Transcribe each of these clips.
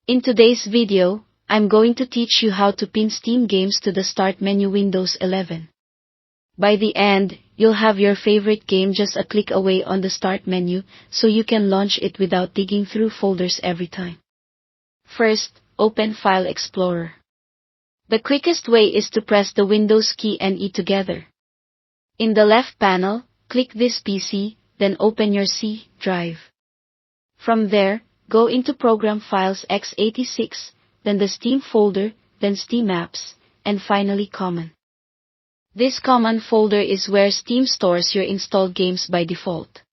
In today's video, I'm going to teach you how to pin Steam games to the Start menu Windows 11. By the end, you'll have your favorite game just a click away on the Start menu, so you can launch it without digging through folders every time. First, open File Explorer. The quickest way is to press the Windows key and E together. In the left panel, click this PC, then open your C drive. From there, go into Program Files x86, then the Steam folder, then Steam Apps, and finally Common. This Common folder is where Steam stores your installed games by default.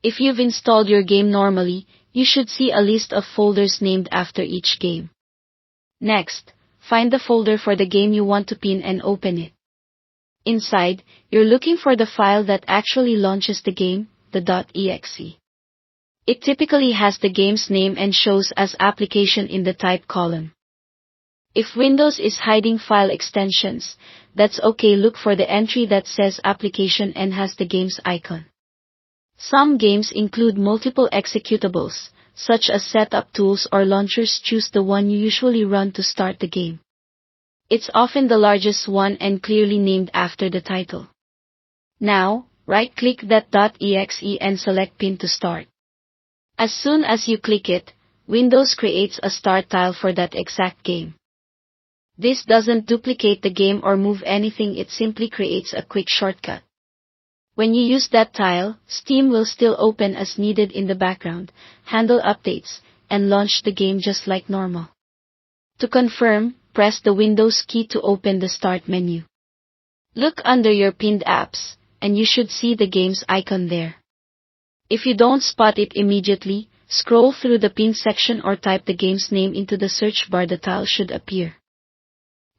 If you've installed your game normally, you should see a list of folders named after each game. Next, find the folder for the game you want to pin and open it. Inside, you're looking for the file that actually launches the game, the .exe. It typically has the game's name and shows as application in the type column. If Windows is hiding file extensions, that's okay. Look for the entry that says application and has the game's icon. Some games include multiple executables, such as setup tools or launchers. Choose the one you usually run to start the game. It's often the largest one and clearly named after the title. Now, right-click that .exe and select Pin to start. As soon as you click it, Windows creates a start tile for that exact game. This doesn't duplicate the game or move anything, it simply creates a quick shortcut. When you use that tile, Steam will still open as needed in the background, handle updates, and launch the game just like normal. To confirm, press the Windows key to open the Start menu. Look under your pinned apps, and you should see the game's icon there. If you don't spot it immediately, scroll through the pin section or type the game's name into the search bar. The tile should appear.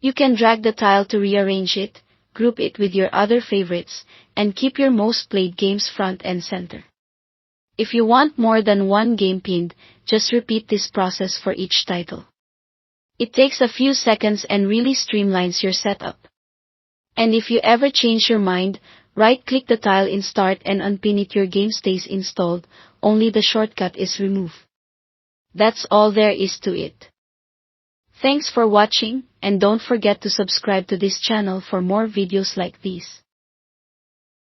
You can drag the tile to rearrange it, group it with your other favorites, and keep your most played games front and center. If you want more than one game pinned, just repeat this process for each title. It takes a few seconds and really streamlines your setup. And if you ever change your mind, right-click the tile in Start and unpin it. Your game stays installed, only the shortcut is removed. That's all there is to it. Thanks for watching, and don't forget to subscribe to this channel for more videos like these.